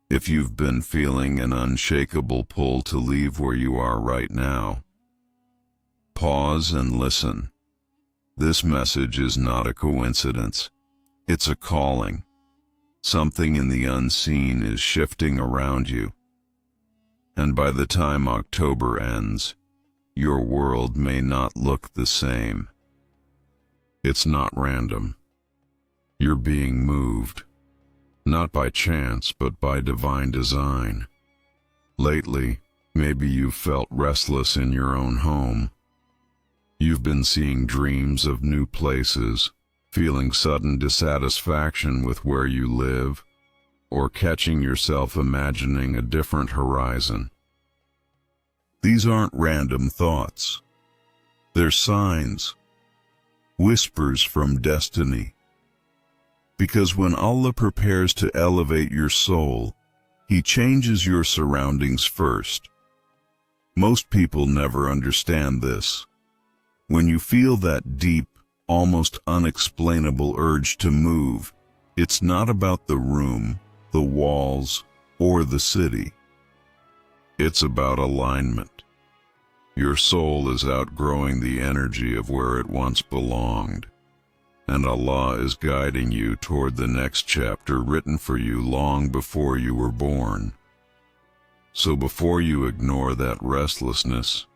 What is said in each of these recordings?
If you've been feeling an unshakable pull to leave where you are right now, pause and listen. This message is not a coincidence. It's a calling. Something in the unseen is shifting around you. And by the time October ends, your world may not look the same. It's not random. You're being moved, not by chance, but by divine design. Lately, maybe you've felt restless in your own home. You've been seeing dreams of new places, feeling sudden dissatisfaction with where you live, or catching yourself imagining a different horizon. These aren't random thoughts. They're signs, whispers from destiny. Because when Allah prepares to elevate your soul, He changes your surroundings first. Most people never understand this. When you feel that deep, almost unexplainable urge to move, it's not about the room, the walls, or the city. It's about alignment. Your soul is outgrowing the energy of where it once belonged, and Allah is guiding you toward the next chapter written for you long before you were born. So before you ignore that restlessness,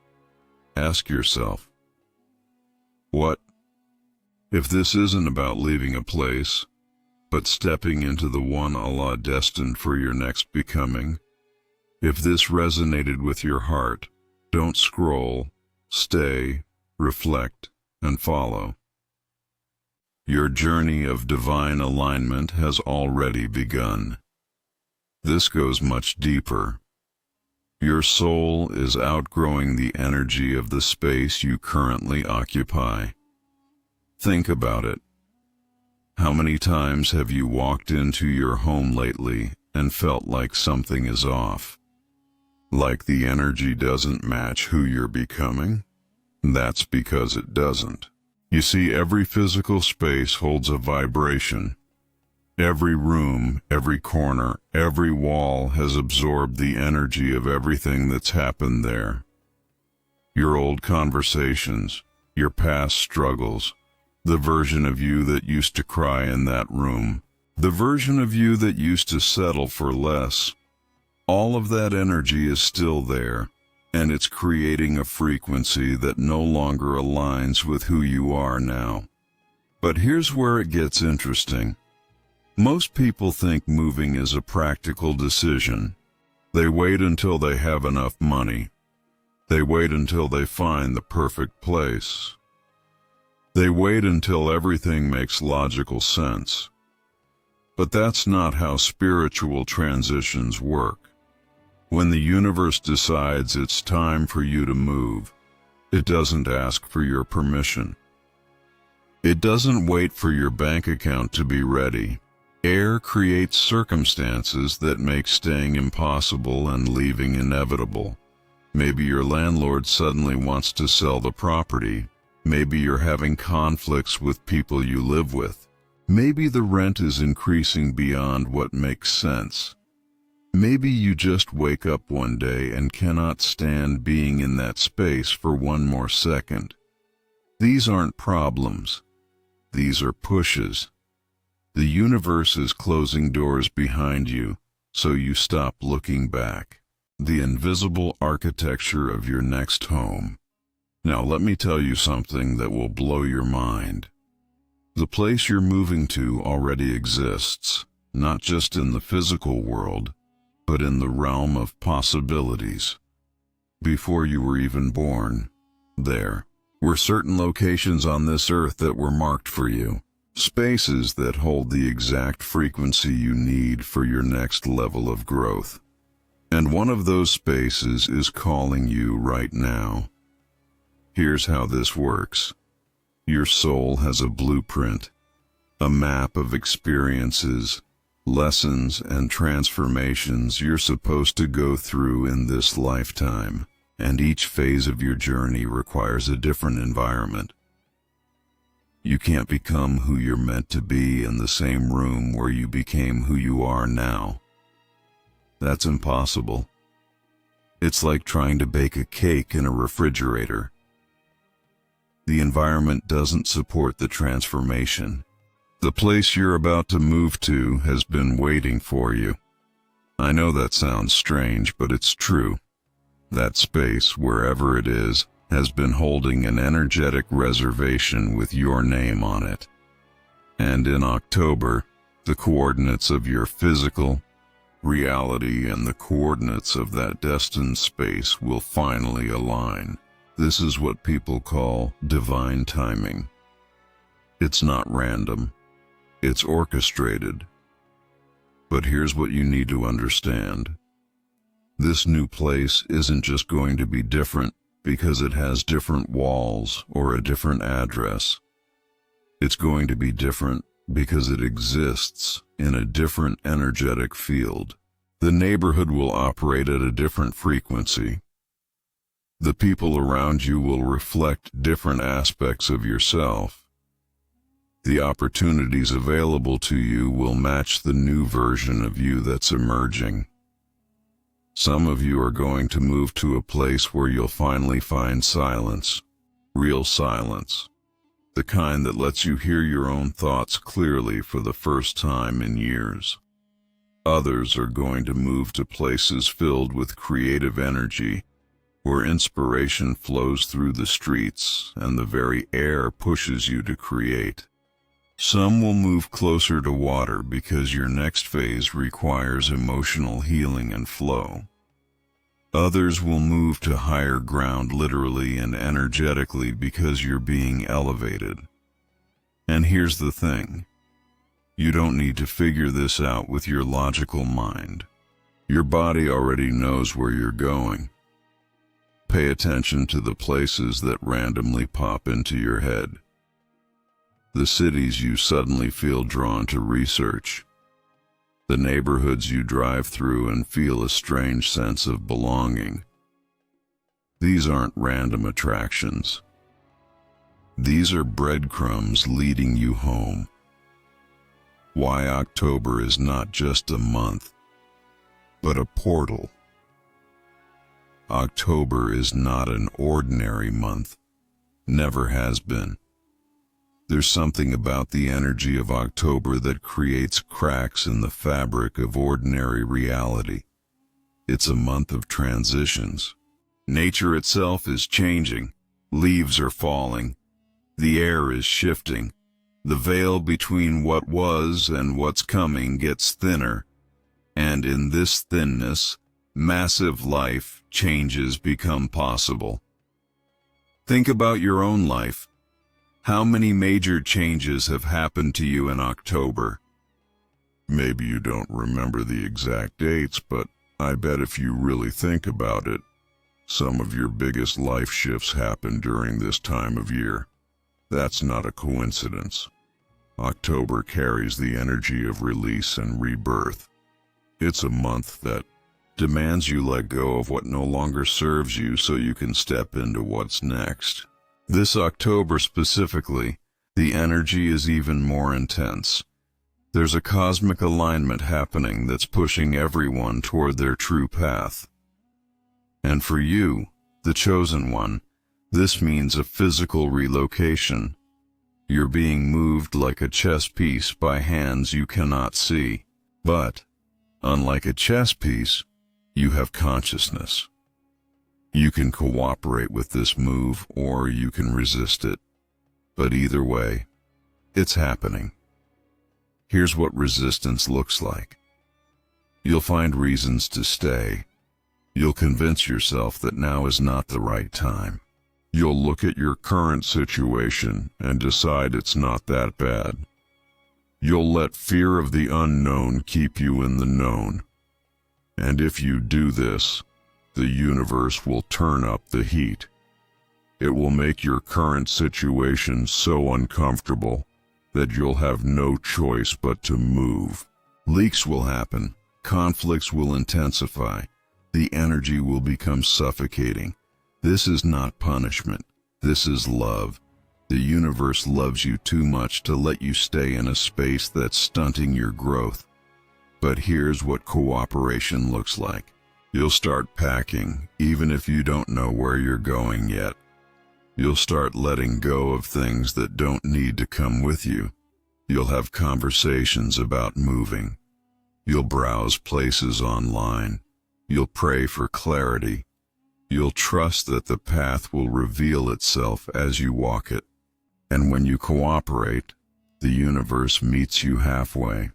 ask yourself, what if this isn't about leaving a place, but stepping into the one Allah destined for your next becoming? If this resonated with your heart, don't scroll, stay, reflect, and follow. Your journey of divine alignment has already begun. This goes much deeper. Your soul is outgrowing the energy of the space you currently occupy. Think about it. How many times have you walked into your home lately and felt like something is off? Like the energy doesn't match who you're becoming? That's because it doesn't. You see, every physical space holds a vibration. Every room, every corner, every wall has absorbed the energy of everything that's happened there. Your old conversations, your past struggles, the version of you that used to cry in that room, the version of you that used to settle for less. All of that energy is still there, and it's creating a frequency that no longer aligns with who you are now. But here's where it gets interesting. Most people think moving is a practical decision. They wait until they have enough money. They wait until they find the perfect place. They wait until everything makes logical sense. But that's not how spiritual transitions work. When the universe decides it's time for you to move, it doesn't ask for your permission. It doesn't wait for your bank account to be ready. Air creates circumstances that make staying impossible and leaving inevitable. Maybe your landlord suddenly wants to sell the property. Maybe you're having conflicts with people you live with. Maybe the rent is increasing beyond what makes sense. Maybe you just wake up one day and cannot stand being in that space for one more second. These aren't problems. These are pushes. The universe is closing doors behind you, so you stop looking back. The invisible architecture of your next home. Now let me tell you something that will blow your mind. The place you're moving to already exists, not just in the physical world, but in the realm of possibilities. Before you were even born, there were certain locations on this earth that were marked for you. Spaces that hold the exact frequency you need for your next level of growth. And one of those spaces is calling you right now. Here's how this works. Your soul has a blueprint, a map of experiences, lessons, and transformations you're supposed to go through in this lifetime, and each phase of your journey requires a different environment. You can't become who you're meant to be in the same room where you became who you are now. That's impossible. It's like trying to bake a cake in a refrigerator. The environment doesn't support the transformation. The place you're about to move to has been waiting for you. I know that sounds strange, but it's true. That space, wherever it is, has been holding an energetic reservation with your name on it. And in October, the coordinates of your physical reality and the coordinates of that destined space will finally align. This is what people call divine timing. It's not random. It's orchestrated. But here's what you need to understand. This new place isn't just going to be different because it has different walls or a different address. It's going to be different because it exists in a different energetic field. The neighborhood will operate at a different frequency. The people around you will reflect different aspects of yourself. The opportunities available to you will match the new version of you that's emerging. Some of you are going to move to a place where you'll finally find silence, real silence, the kind that lets you hear your own thoughts clearly for the first time in years. Others are going to move to places filled with creative energy, where inspiration flows through the streets and the very air pushes you to create. Some will move closer to water because your next phase requires emotional healing and flow. Others will move to higher ground literally and energetically because you're being elevated. And here's the thing. You don't need to figure this out with your logical mind. Your body already knows where you're going. Pay attention to the places that randomly pop into your head. The cities you suddenly feel drawn to research. The neighborhoods you drive through and feel a strange sense of belonging. These aren't random attractions. These are breadcrumbs leading you home. Why October is not just a month, but a portal. October is not an ordinary month. Never has been. There's something about the energy of October that creates cracks in the fabric of ordinary reality. It's a month of transitions. Nature itself is changing. Leaves are falling. The air is shifting. The veil between what was and what's coming gets thinner. And in this thinness, massive life changes become possible. Think about your own life. How many major changes have happened to you in October? Maybe you don't remember the exact dates, but I bet if you really think about it, some of your biggest life shifts happen during this time of year. That's not a coincidence. October carries the energy of release and rebirth. It's a month that demands you let go of what no longer serves you so you can step into what's next. This October specifically, the energy is even more intense. There's a cosmic alignment happening that's pushing everyone toward their true path. And for you, the chosen one, this means a physical relocation. You're being moved like a chess piece by hands you cannot see. But, unlike a chess piece, you have consciousness. You can cooperate with this move or you can resist it. But either way, it's happening. Here's what resistance looks like. You'll find reasons to stay. You'll convince yourself that now is not the right time. You'll look at your current situation and decide it's not that bad. You'll let fear of the unknown keep you in the known. And if you do this, the universe will turn up the heat. It will make your current situation so uncomfortable that you'll have no choice but to move. Leaks will happen. Conflicts will intensify. The energy will become suffocating. This is not punishment. This is love. The universe loves you too much to let you stay in a space that's stunting your growth. But here's what cooperation looks like. You'll start packing, even if you don't know where you're going yet. You'll start letting go of things that don't need to come with you. You'll have conversations about moving. You'll browse places online. You'll pray for clarity. You'll trust that the path will reveal itself as you walk it. And when you cooperate, the universe meets you halfway.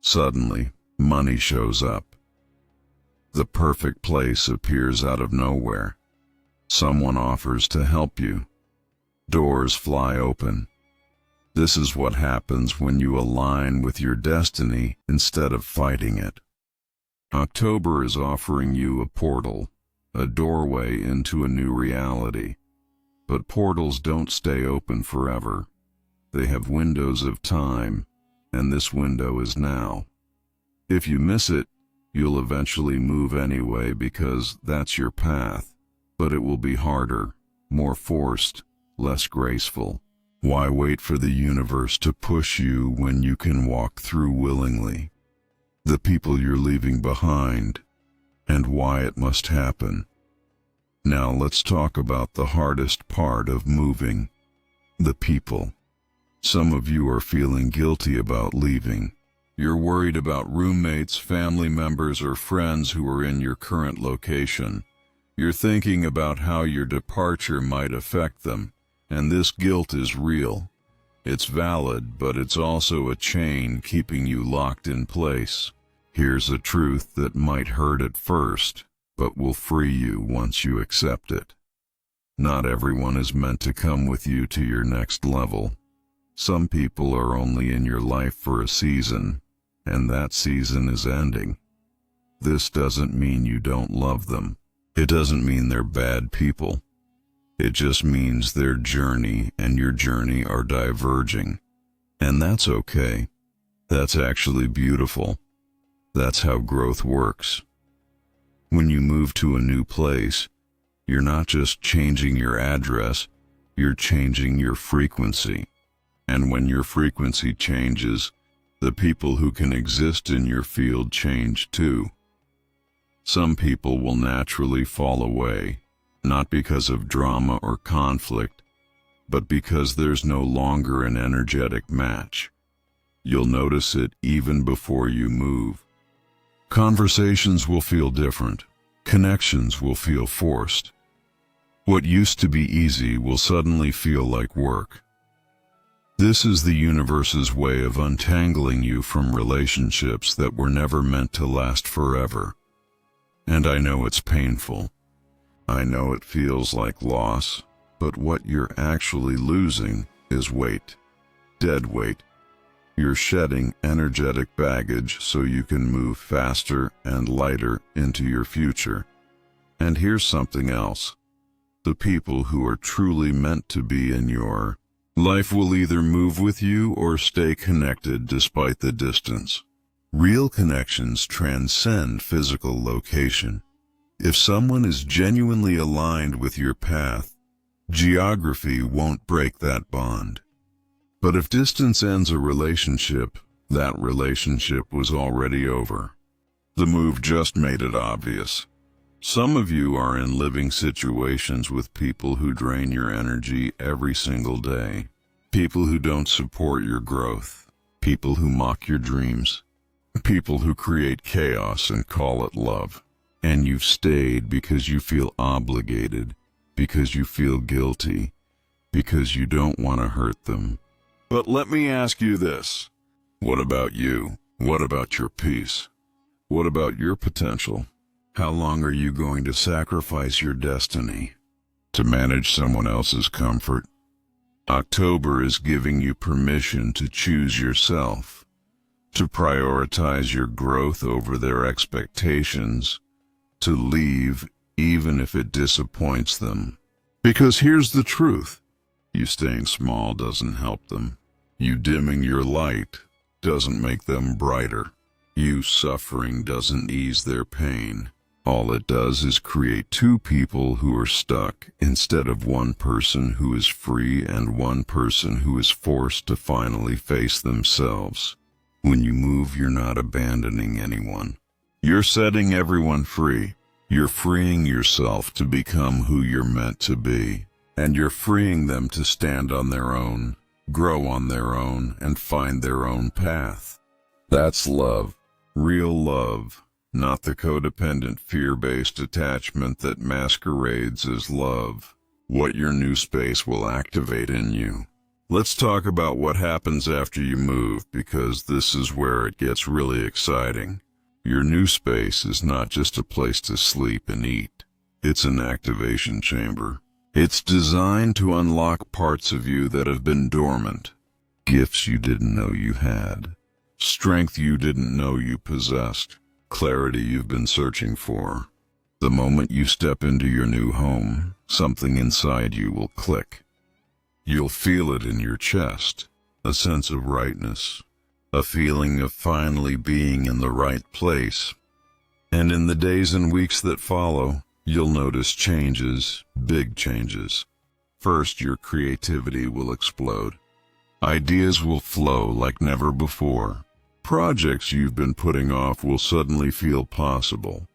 Suddenly, money shows up. The perfect place appears out of nowhere. Someone offers to help you. Doors fly open. This is what happens when you align with your destiny instead of fighting it. October is offering you a portal, a doorway into a new reality. But portals don't stay open forever. They have windows of time, and this window is now. If you miss it, you'll eventually move anyway because that's your path, but it will be harder, more forced, less graceful. Why wait for the universe to push you when you can walk through willingly? The people you're leaving behind, and why it must happen. Now let's talk about the hardest part of moving, the people. Some of you are feeling guilty about leaving. You're worried about roommates, family members, or friends who are in your current location. You're thinking about how your departure might affect them, and this guilt is real. It's valid, but it's also a chain keeping you locked in place. Here's a truth that might hurt at first, but will free you once you accept it. Not everyone is meant to come with you to your next level. Some people are only in your life for a season, and that season is ending. This doesn't mean you don't love them. It doesn't mean they're bad people. It just means their journey and your journey are diverging. And that's okay. That's actually beautiful. That's how growth works. When you move to a new place, you're not just changing your address, you're changing your frequency. And when your frequency changes, the people who can exist in your field change too. Some people will naturally fall away, not because of drama or conflict, but because there's no longer an energetic match. You'll notice it even before you move. Conversations will feel different. Connections will feel forced. What used to be easy will suddenly feel like work. This is the universe's way of untangling you from relationships that were never meant to last forever. And I know it's painful. I know it feels like loss, but what you're actually losing is weight. Dead weight. You're shedding energetic baggage so you can move faster and lighter into your future. And here's something else. The people who are truly meant to be in your life will either move with you or stay connected despite the distance. Real connections transcend physical location. If someone is genuinely aligned with your path, geography won't break that bond. But if distance ends a relationship, that relationship was already over. The move just made it obvious. Some of you are in living situations with people who drain your energy every single day. People who don't support your growth. People who mock your dreams. People who create chaos and call it love. And you've stayed because you feel obligated, because you feel guilty, because you don't want to hurt them. But let me ask you this. What about you? What about your peace? What about your potential? How long are you going to sacrifice your destiny to manage someone else's comfort? October is giving you permission to choose yourself, to prioritize your growth over their expectations, to leave even if it disappoints them. Because here's the truth. You staying small doesn't help them. You dimming your light doesn't make them brighter. You suffering doesn't ease their pain. All it does is create two people who are stuck instead of one person who is free and one person who is forced to finally face themselves. When you move, you're not abandoning anyone. You're setting everyone free. You're freeing yourself to become who you're meant to be. And you're freeing them to stand on their own, grow on their own, and find their own path. That's love. Real love. Not the codependent, fear-based attachment that masquerades as love. What your new space will activate in you. Let's talk about what happens after you move, because this is where it gets really exciting. Your new space is not just a place to sleep and eat. It's an activation chamber. It's designed to unlock parts of you that have been dormant. Gifts you didn't know you had. Strength you didn't know you possessed. Clarity you've been searching for. The moment you step into your new home, something inside you will click. You'll feel it in your chest, a sense of rightness, a feeling of finally being in the right place. And in the days and weeks that follow, you'll notice changes, big changes. First, your creativity will explode. Ideas will flow like never before. Projects you've been putting off will suddenly feel possible.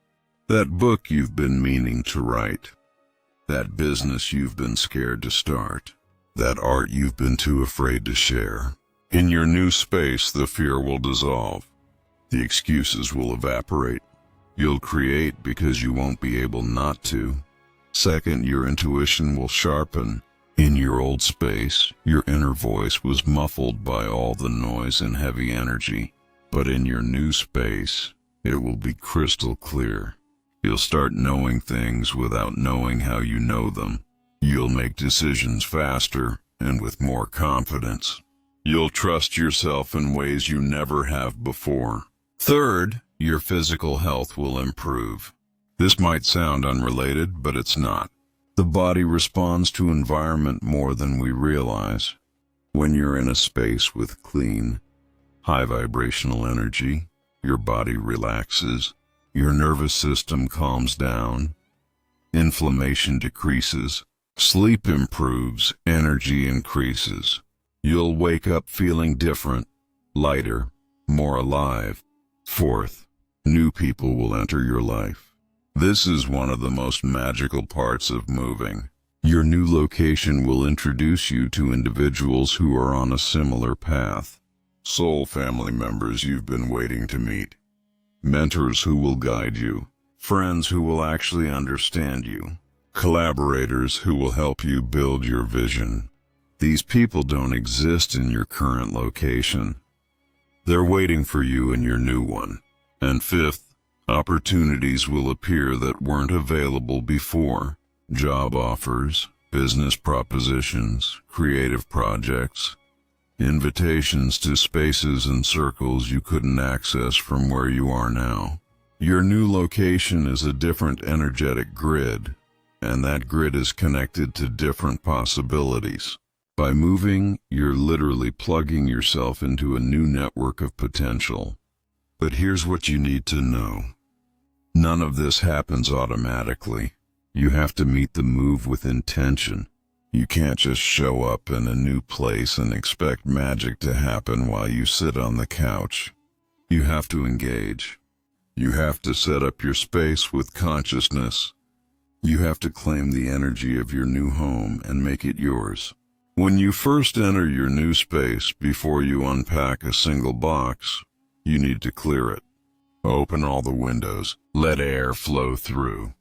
That book you've been meaning to write. That business you've been scared to start. That art you've been too afraid to share. In your new space, the fear will dissolve. The excuses will evaporate. You'll create because you won't be able not to. Second, your intuition will sharpen. In your old space, your inner voice was muffled by all the noise and heavy energy. But in your new space, it will be crystal clear. You'll start knowing things without knowing how you know them. You'll make decisions faster and with more confidence. You'll trust yourself in ways you never have before. Third, your physical health will improve. This might sound unrelated, but it's not. The body responds to environment more than we realize. When you're in a space with clean, high vibrational energy, your body relaxes, your nervous system calms down, inflammation decreases, sleep improves, energy increases. You'll wake up feeling different, lighter, more alive. Fourth, new people will enter your life. This is one of the most magical parts of moving. Your new location will introduce you to individuals who are on a similar path. Soul family members you've been waiting to meet. Mentors who will guide you. Friends who will actually understand you. Collaborators who will help you build your vision. These people don't exist in your current location. They're waiting for you in your new one. And fifth, opportunities will appear that weren't available before. Job offers, business propositions, creative projects, invitations to spaces and circles you couldn't access from where you are now. Your new location is a different energetic grid, and that grid is connected to different possibilities. By moving, you're literally plugging yourself into a new network of potential. But here's what you need to know. None of this happens automatically. You have to meet the move with intention. You can't just show up in a new place and expect magic to happen while you sit on the couch. You have to engage. You have to set up your space with consciousness. You have to claim the energy of your new home and make it yours. When you first enter your new space, before you unpack a single box, you need to clear it. Open all the windows. Let air flow through.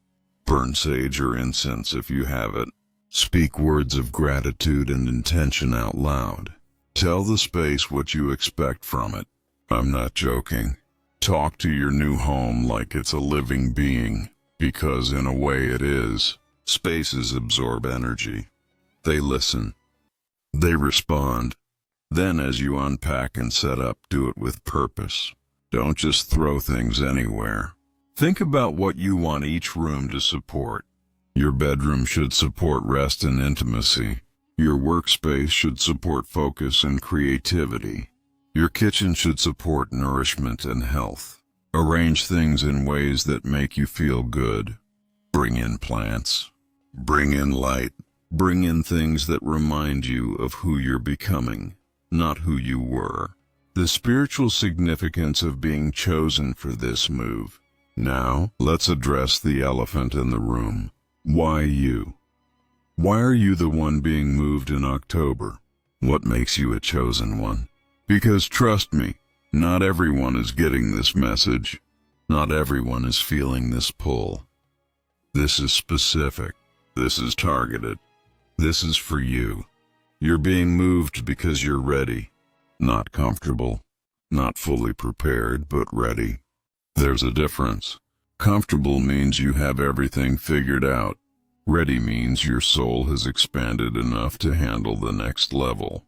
Burn sage or incense if you have it. Speak words of gratitude and intention out loud. Tell the space what you expect from it. I'm not joking. Talk to your new home like it's a living being, because in a way it is. Spaces absorb energy. They listen. They respond. Then as you unpack and set up, do it with purpose. Don't just throw things anywhere. Think about what you want each room to support. Your bedroom should support rest and intimacy. Your workspace should support focus and creativity. Your kitchen should support nourishment and health. Arrange things in ways that make you feel good. Bring in plants. Bring in light. Bring in things that remind you of who you're becoming, not who you were. the spiritual significance of being chosen for this move. Now, let's address the elephant in the room. Why you? Why are you the one being moved in October? What makes you a chosen one? Because trust me, not everyone is getting this message. Not everyone is feeling this pull. This is specific. This is targeted. This is for you. You're being moved because you're ready. Not comfortable. Not fully prepared, but ready. There's a difference. Comfortable means you have everything figured out. Ready means your soul has expanded enough to handle the next level.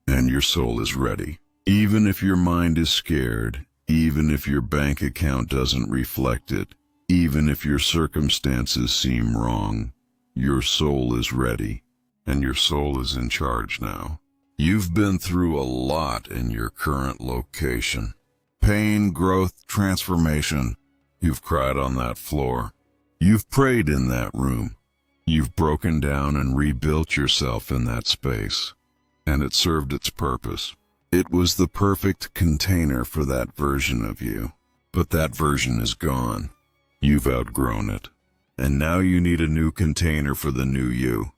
And your soul is ready. Even if your mind is scared, even if your bank account doesn't reflect it, even if your circumstances seem wrong, your soul is ready. And your soul is in charge now. You've been through a lot in your current location. Pain, growth, transformation. You've cried on that floor. You've prayed in that room. You've broken down and rebuilt yourself in that space. And it served its purpose. It was the perfect container for that version of you. But that version is gone. You've outgrown it. And now you need a new container for the new you.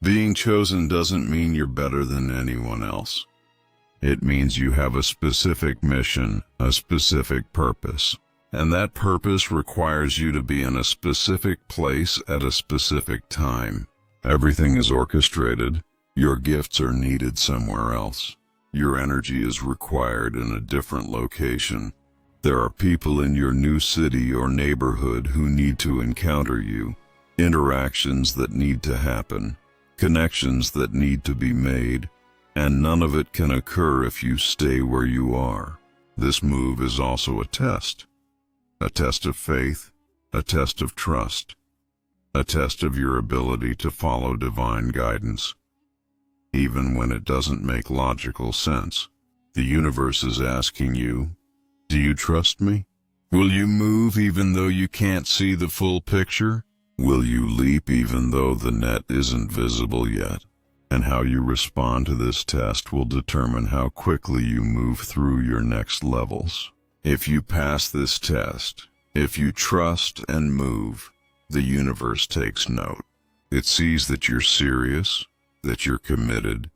Being chosen doesn't mean you're better than anyone else. It means you have a specific mission, a specific purpose. And that purpose requires you to be in a specific place at a specific time. Everything is orchestrated. Your gifts are needed somewhere else. Your energy is required in a different location. There are people in your new city or neighborhood who need to encounter you. Interactions that need to happen. Connections that need to be made. And none of it can occur if you stay where you are. This move is also a test. A test of faith, a test of trust, a test of your ability to follow divine guidance. Even when it doesn't make logical sense, the universe is asking you, do you trust me? Will you move even though you can't see the full picture? Will you leap even though the net isn't visible yet? And how you respond to this test will determine how quickly you move through your next levels. If you pass this test, if you trust and move, the universe takes note. It sees that you're serious, that you're committed,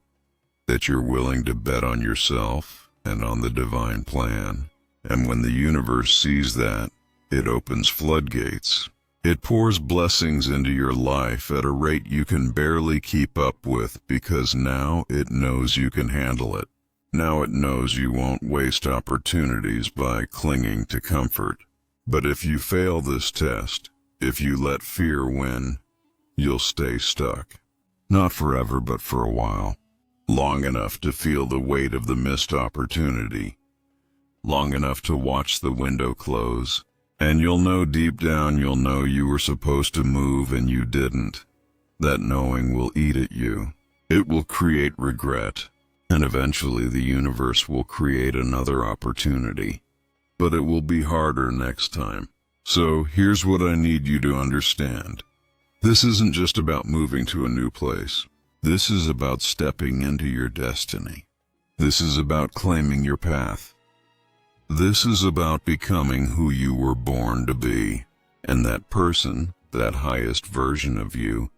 that you're willing to bet on yourself and on the divine plan. And when the universe sees that, it opens floodgates. It pours blessings into your life at a rate you can barely keep up with because now it knows you can handle it. Now it knows you won't waste opportunities by clinging to comfort. But if you fail this test, if you let fear win, you'll stay stuck. Not forever, but for a while. Long enough to feel the weight of the missed opportunity. Long enough to watch the window close. And you'll know deep down, you'll know you were supposed to move and you didn't. That knowing will eat at you. It will create regret. And eventually the universe will create another opportunity. But it will be harder next time. So here's what I need you to understand. This isn't just about moving to a new place. This is about stepping into your destiny. This is about claiming your path. This is about becoming who you were born to be. And that person, that highest version of you,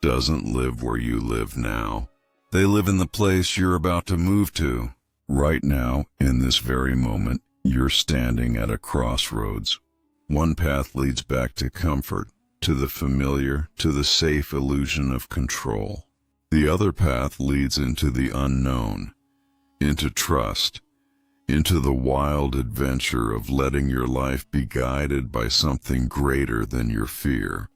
doesn't live where you live now. They live in the place you're about to move to. Right now, in this very moment, you're standing at a crossroads. One path leads back to comfort, to the familiar, to the safe illusion of control. The other path leads into the unknown, into trust, into the wild adventure of letting your life be guided by something greater than your fear.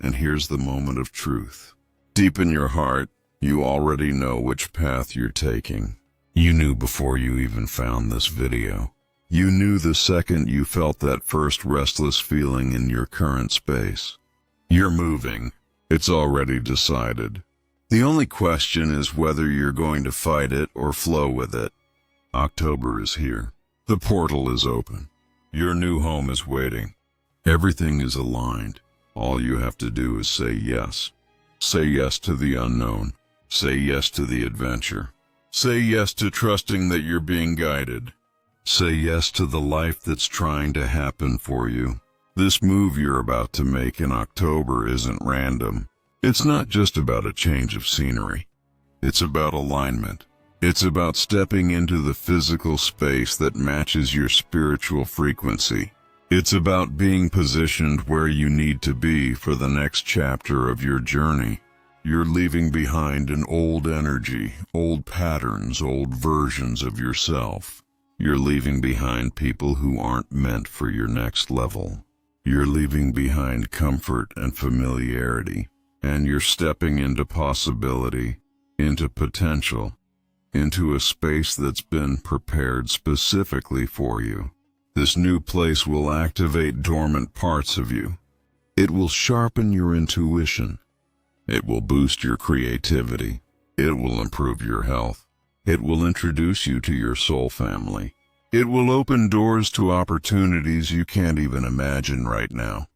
And here's the moment of truth. Deep in your heart, you already know which path you're taking. You knew before you even found this video. You knew the second you felt that first restless feeling in your current space. You're moving. It's already decided. The only question is whether you're going to fight it or flow with it. October is here. The portal is open. Your new home is waiting. Everything is aligned. All you have to do is say yes. Say yes to the unknown. Say yes to the adventure. Say yes to trusting that you're being guided. Say yes to the life that's trying to happen for you. This move you're about to make in October isn't random. It's not just about a change of scenery. It's about alignment. It's about stepping into the physical space that matches your spiritual frequency. It's about being positioned where you need to be for the next chapter of your journey. You're leaving behind an old energy, old patterns, old versions of yourself. You're leaving behind people who aren't meant for your next level. You're leaving behind comfort and familiarity, and you're stepping into possibility, into potential, into a space that's been prepared specifically for you. This new place will activate dormant parts of you. It will sharpen your intuition. It will boost your creativity. It will improve your health. It will introduce you to your soul family. It will open doors to opportunities you can't even imagine right now.